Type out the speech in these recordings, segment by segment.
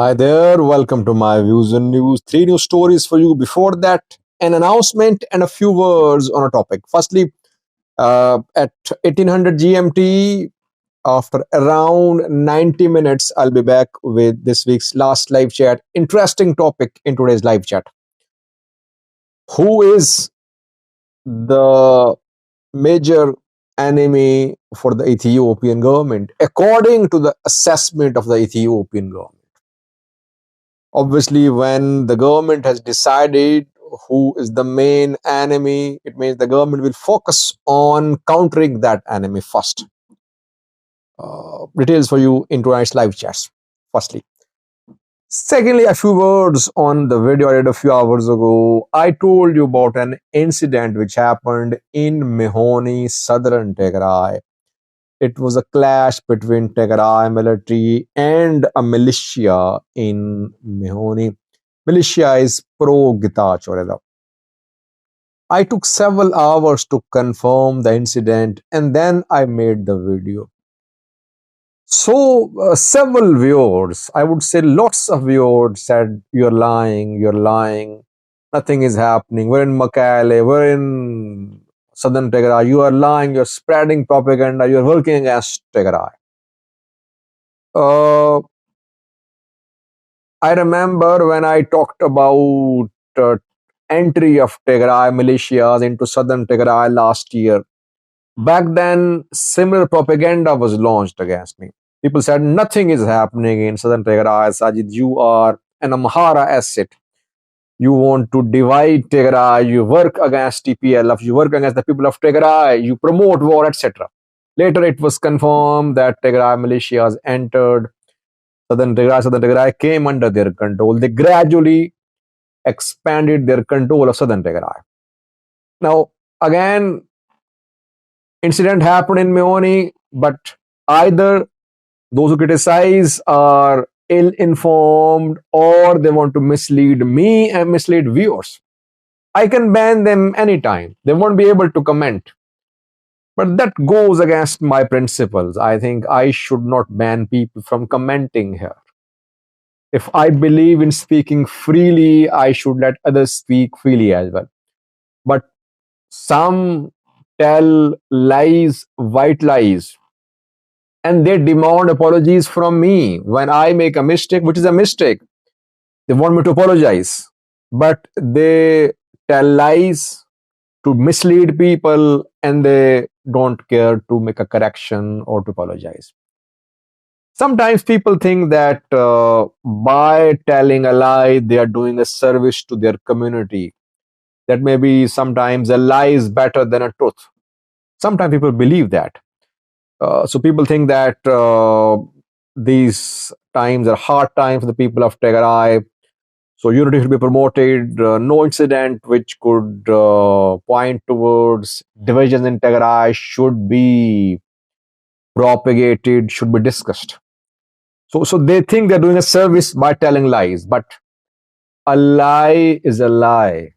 Hi there, welcome to my views and news. Three news stories for you. Before that, an announcement and a few words on a topic. Firstly, at 1800 GMT, after around 90 minutes, I'll be back with this week's last live chat. Interesting topic in today's live chat. Who is the major enemy for the Ethiopian government, according to the assessment of the Ethiopian government? Obviously, when the government has decided who is the main enemy, it means the government will focus on countering that enemy first. Details for you in tonight's live chats. Firstly, secondly, a few words on the video I did a few hours ago. I told you about an incident which happened in Mehoni, southern Tigray. It was a clash between Tigray military and a militia in Mehoni. Militia is pro Gitachoreda. I took several hours to confirm the incident and then I made the video. So several viewers, I would say lots of viewers said, you're lying, nothing is happening, we're in Makale, we're in southern Tigray, you are lying, you're spreading propaganda, you're working against Tigray. I remember when I talked about entry of Tigray militias into southern Tigray last year. Back then, similar propaganda was launched against me. People said nothing is happening in southern Tigray. Sajid, you are an Amhara asset. You want to divide Tigray. You work against TPLF. You work against the people of Tigray. You promote war, etc. Later, it was confirmed that Tigray militias entered southern Tigray. Southern Tigray came under their control. They gradually expanded their control of southern Tigray. Now, again, incident happened in Meoni, but either those who criticize are ill-informed or they want to mislead me and mislead viewers. I can ban them anytime. They won't be able to comment. But that goes against my principles. I think I should not ban people from commenting here. If I believe in speaking freely, I should let others speak freely as well. But some tell lies, white lies, and they demand apologies from me when I make a mistake, which is a mistake. They want me to apologize, but they tell lies to mislead people and they don't care to make a correction or to apologize. Sometimes people think that by telling a lie, they are doing a service to their community. That maybe sometimes a lie is better than a truth. Sometimes people believe that. So people think that these times are hard times for the people of Tigray. So unity should be promoted. No incident which could point towards divisions in Tigray should be propagated, should be discussed. So they think they're doing a service by telling lies, but a lie is a lie.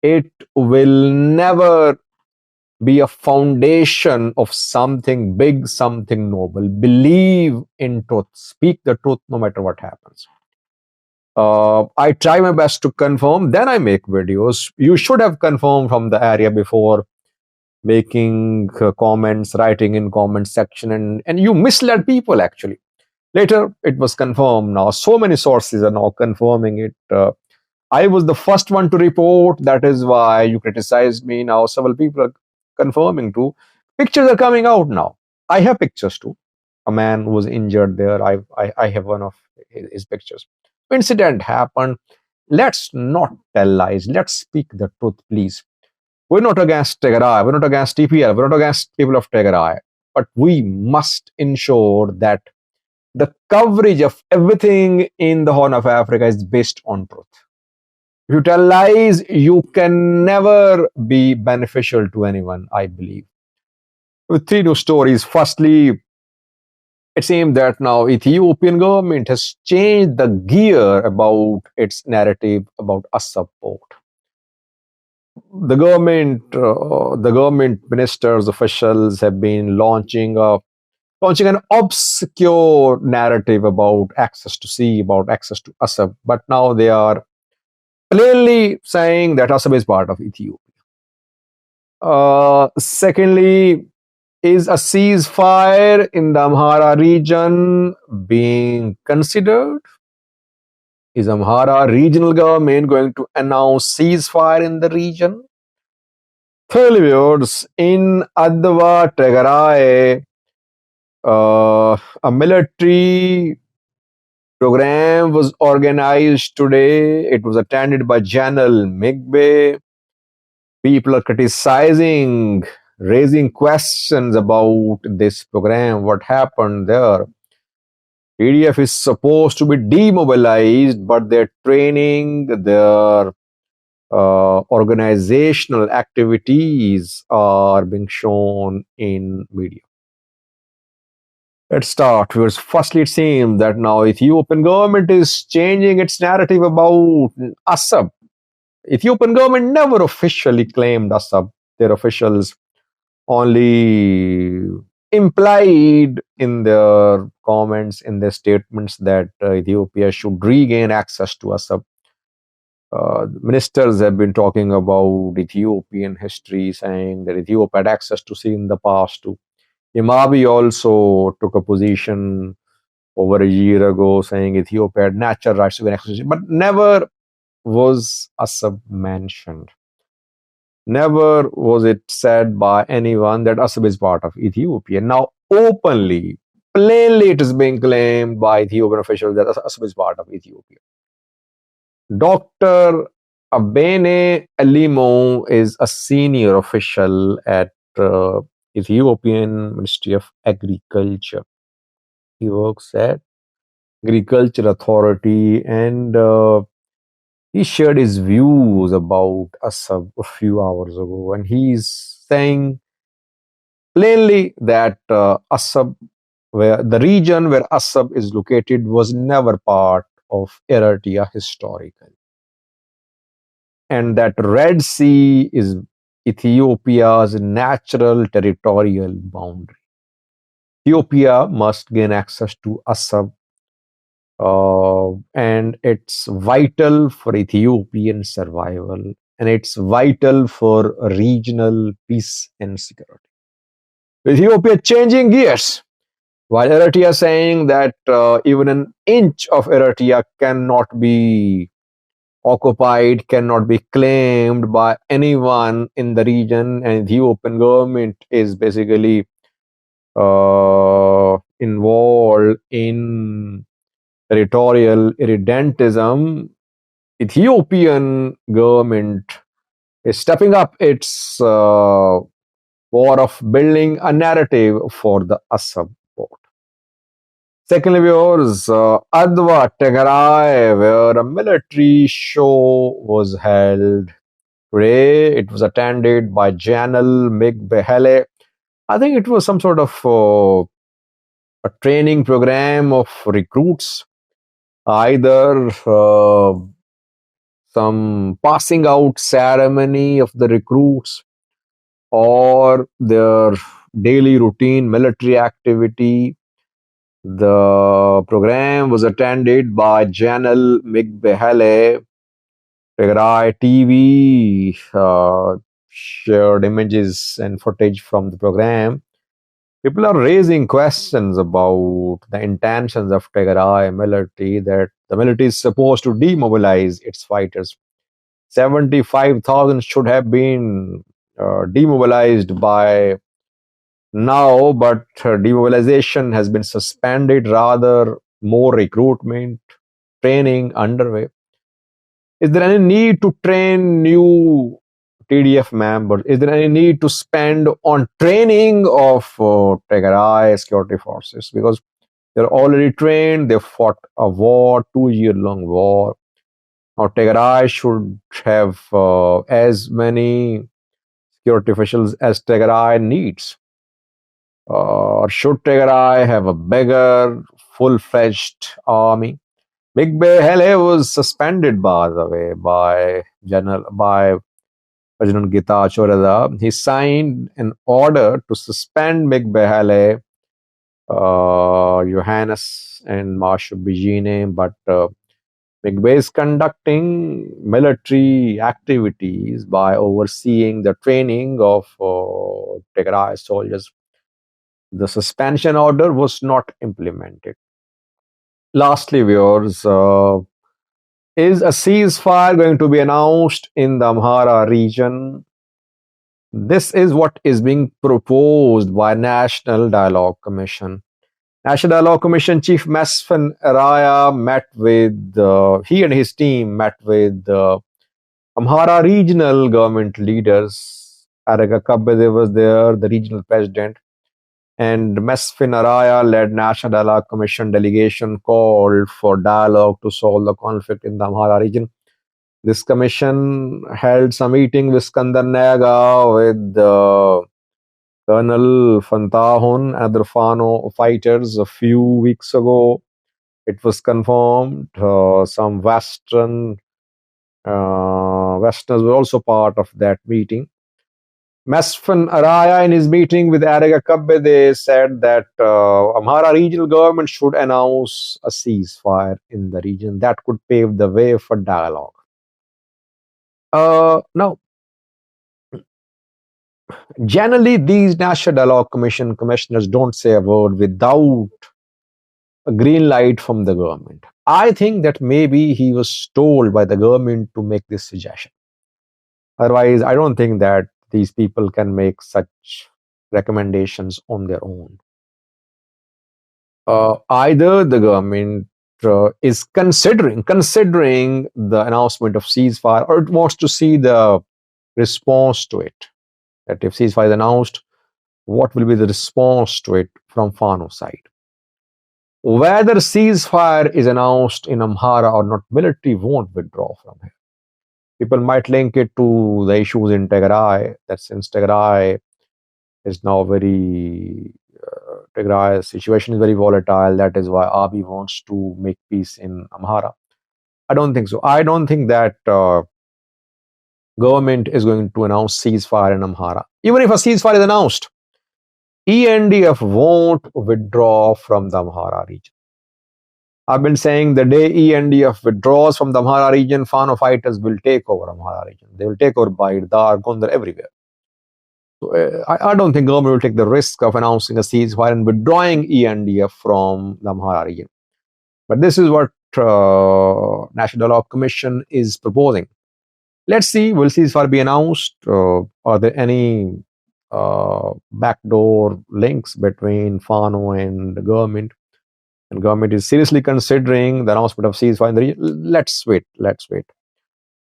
It will never be a foundation of something big, something noble. Believe in truth. Speak the truth no matter what happens. I try my best to confirm, then I make videos. You should have confirmed from the area before making comments, writing in comment section, and you misled people actually. Later, it was confirmed now. So many sources are now confirming it. I was the first one to report. That is why you criticized me. Now several people are confirming too. Pictures are coming out now. I have pictures too. A man was injured there. I have one of his pictures. Incident happened. Let's not tell lies. Let's speak the truth, please. We're not against Tigray. We're not against TPL. We're not against people of Tigray. But we must ensure that the coverage of everything in the Horn of Africa is based on truth. If you tell lies, you can never be beneficial to anyone, I believe. With three new stories. Firstly, it seems that now Ethiopian government has changed the gear about its narrative about Asseb port. The government ministers, officials have been launching a launching an obscure narrative about access to sea, about access to Asseb. But now they are plainly saying that Asseb is part of Ethiopia. Secondly, is a ceasefire in the Amhara region being considered? Is Amhara regional government going to announce ceasefire in the region? Thirdly, viewers, in Adwa Tigray, a military program was organized today. It was attended by General Migbe. People are criticizing, raising questions about this program, what happened there. PDF is supposed to be demobilized, but their training, their organizational activities are being shown in media. Let's start. Firstly, it seems that now Ethiopian government is changing its narrative about Assab. Ethiopian government never officially claimed Assab. Their officials only implied in their comments, in their statements, that Ethiopia should regain access to Assab. Ministers have been talking about Ethiopian history, saying that Ethiopia had access to sea in the past too. Imabi also took a position over a year ago saying Ethiopia had natural rights to gain access, but never was Assab mentioned. Never was it said by anyone that Assab is part of Ethiopia. Now, openly, plainly, it is being claimed by Ethiopian officials that Assab is part of Ethiopia. Dr. Abene Alimo is a senior official at Ethiopian Ministry of Agriculture. He works at Agriculture Authority, and he shared his views about Assab a few hours ago, and he's saying plainly that Assab, where the region where Assab is located, was never part of Eritrea historically, and that Red Sea is Ethiopia's natural territorial boundary. Ethiopia must gain access to Assab, and it's vital for Ethiopian survival, and it's vital for regional peace and security. Ethiopia changing gears, while Eritrea saying that even an inch of Eritrea cannot be occupied, cannot be claimed by anyone in the region, and the Ethiopian government is basically involved in territorial irredentism. Ethiopian government is stepping up its war of building a narrative for the Assab port. Secondly, viewers, Adwa Tigray, where a military show was held today. It was attended by General Migbehele. I think it was some sort of a training program of recruits, either some passing out ceremony of the recruits or their daily routine military activity. The program was attended by General Migbehele. Tigray TV shared images and footage from the program. People are raising questions about the intentions of Tigray military, that the military is supposed to demobilize its fighters. 75,000 should have been demobilized by now, but demobilization has been suspended, rather more recruitment, training underway. Is there any need to train new TDF members? Is there any need to spend on training of Tigray security forces? Because they're already trained, they fought a war, 2-year-long war. Now Tigray should have as many security officials as Tigray needs. Or should Tigray have a bigger, full-fledged army? Migbehele was suspended, by the way, by President Getachew Reda. He signed an order to suspend Migbehele Johannes and Marshal Bijine, but Migbe is conducting military activities by overseeing the training of Tigray soldiers. The suspension order was not implemented. Lastly, viewers, is a ceasefire going to be announced in the Amhara region? This is what is being proposed by National Dialogue Commission. National Dialogue Commission Chief Mesfin Araya met with, he and his team met with Amhara regional government leaders. Araga Kabede was there, the regional president, and Mesfin Araya led National Dialogue Commission delegation called for dialogue to solve the conflict in the Amhara region. This commission held some meeting with Skandar Naga, with Colonel Fantahun and other Fano fighters a few weeks ago. It was confirmed some Westerners were also part of that meeting. Mesfin Araya, in his meeting with Araga Kabede, said that Amhara regional government should announce a ceasefire in the region that could pave the way for dialogue. Now, generally, these National Dialogue Commission commissioners don't say a word without a green light from the government. I think that maybe he was told by the government to make this suggestion. Otherwise, I don't think that these people can make such recommendations on their own. Either the government is considering the announcement of ceasefire, or it wants to see the response to it. That if ceasefire is announced, what will be the response to it from Fano side? Whether ceasefire is announced in Amhara or not, military won't withdraw from here. People might link it to the issues in Tigray, that since Tigray is now Tigray's situation is very volatile, that is why Abiy wants to make peace in Amhara. I don't think so. I don't think that government is going to announce ceasefire in Amhara. Even if a ceasefire is announced, ENDF won't withdraw from the Amhara region. I've been saying the day ENDF withdraws from the Amhara region, Fano fighters will take over Amhara region. They will take over Baidar, Gondar, everywhere. So, I don't think government will take the risk of announcing a ceasefire and withdrawing ENDF from the Amhara region. But this is what National Dialogue Commission is proposing. Let's see, will ceasefire be announced? Are there any backdoor links between Fano and the government? And government is seriously considering the announcement of ceasefire in the region. Let's wait.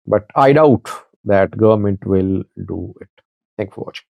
But I doubt that government will do it. Thank you for watching.